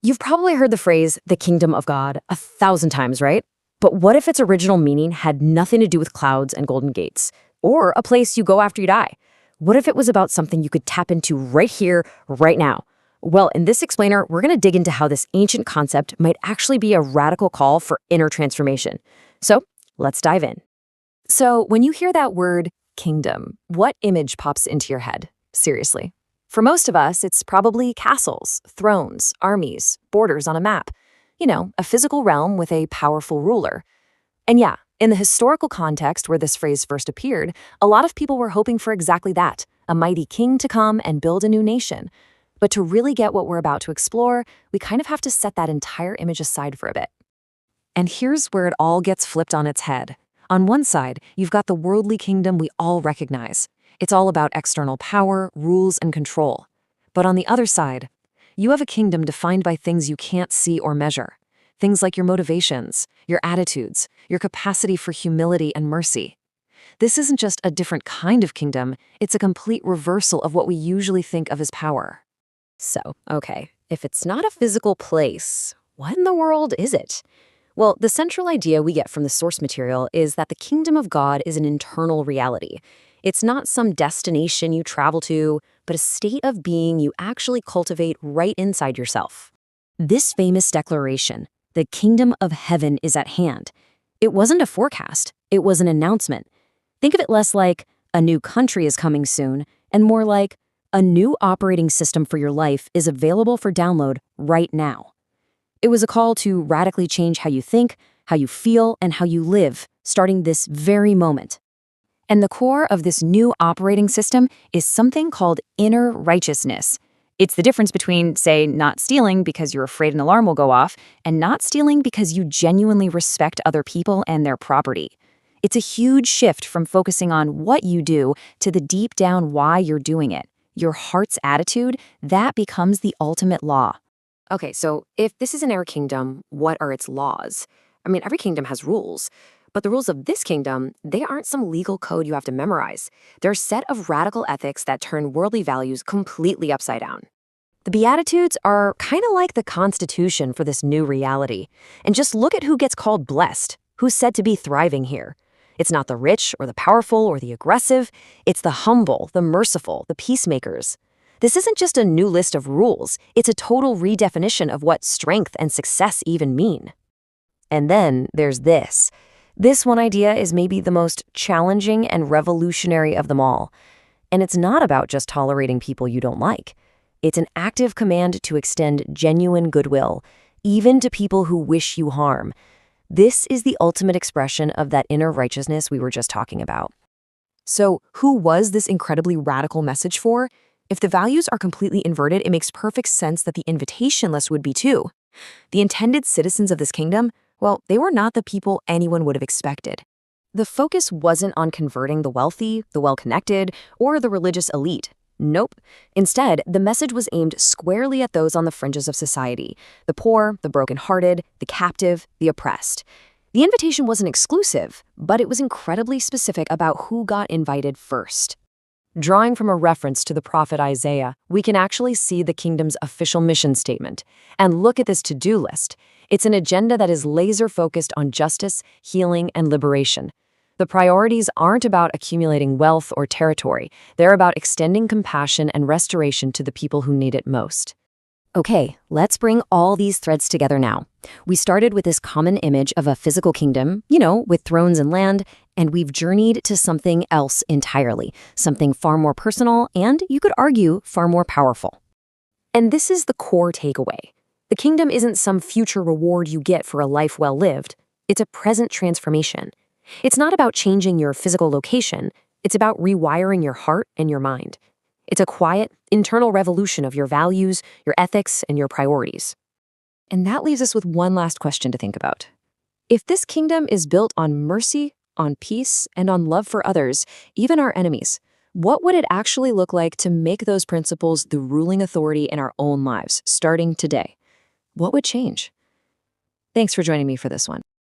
You've probably heard the phrase, the kingdom of God, 1,000 times, right? But what if its original meaning had nothing to do with clouds and golden gates? Or a place you go after you die? What if it was about something you could tap into right here, right now? Well, in this explainer, we're going to dig into how this ancient concept might actually be a radical call for inner transformation. So, let's dive in. So, when you hear that word, kingdom, what image pops into your head? Seriously. For most of us, it's probably castles, thrones, armies, borders on a map. You know, a physical realm with a powerful ruler. And yeah, in the historical context where this phrase first appeared, a lot of people were hoping for exactly that, a mighty king to come and build a new nation. But to really get what we're about to explore, we kind of have to set that entire image aside for a bit. And here's where it all gets flipped on its head. On one side, you've got the worldly kingdom we all recognize. It's all about external power, rules, and control. But on the other side, you have a kingdom defined by things you can't see or measure. Things like your motivations, your attitudes, your capacity for humility and mercy. This isn't just a different kind of kingdom, it's a complete reversal of what we usually think of as power. So, okay, if it's not a physical place, what in the world is it? Well, the central idea we get from the source material is that the kingdom of God is an internal reality. It's not some destination you travel to, but a state of being you actually cultivate right inside yourself. This famous declaration, the kingdom of heaven is at hand, it wasn't a forecast, it was an announcement. Think of it less like a new country is coming soon, and more like a new operating system for your life is available for download right now. It was a call to radically change how you think, how you feel, and how you live, starting this very moment. And the core of this new operating system is something called inner righteousness. It's the difference between, say, not stealing because you're afraid an alarm will go off, and not stealing because you genuinely respect other people and their property. It's a huge shift from focusing on what you do to the deep down why you're doing it. Your heart's attitude, that becomes the ultimate law. Okay, so if this is an air kingdom, what are its laws? I mean, every kingdom has rules. But the rules of this kingdom, they aren't some legal code you have to memorize. They're a set of radical ethics that turn worldly values completely upside down. The Beatitudes are kind of like the Constitution for this new reality. And just look at who gets called blessed, who's said to be thriving here. It's not the rich or the powerful or the aggressive. It's the humble, the merciful, the peacemakers. This isn't just a new list of rules. It's a total redefinition of what strength and success even mean. And then there's this. This one idea is maybe the most challenging and revolutionary of them all. And it's not about just tolerating people you don't like. It's an active command to extend genuine goodwill, even to people who wish you harm. This is the ultimate expression of that inner righteousness we were just talking about. So, who was this incredibly radical message for? If the values are completely inverted, it makes perfect sense that the invitation list would be too. The intended citizens of this kingdom, well, they were not the people anyone would have expected. The focus wasn't on converting the wealthy, the well-connected, or the religious elite. Nope. Instead, the message was aimed squarely at those on the fringes of society, the poor, the brokenhearted, the captive, the oppressed. The invitation wasn't exclusive, but it was incredibly specific about who got invited first. Drawing from a reference to the prophet Isaiah, we can actually see the kingdom's official mission statement. And look at this to-do list. It's an agenda that is laser-focused on justice, healing, and liberation. The priorities aren't about accumulating wealth or territory. They're about extending compassion and restoration to the people who need it most. Okay, let's bring all these threads together now. We started with this common image of a physical kingdom, with thrones and land, and we've journeyed to something else entirely, something far more personal and, you could argue, far more powerful. And this is the core takeaway. The kingdom isn't some future reward you get for a life well lived. It's a present transformation. It's not about changing your physical location. It's about rewiring your heart and your mind. It's a quiet, internal revolution of your values, your ethics, and your priorities. And that leaves us with one last question to think about. If this kingdom is built on mercy, on peace, and on love for others, even our enemies, what would it actually look like to make those principles the ruling authority in our own lives, starting today? What would change? Thanks for joining me for this one.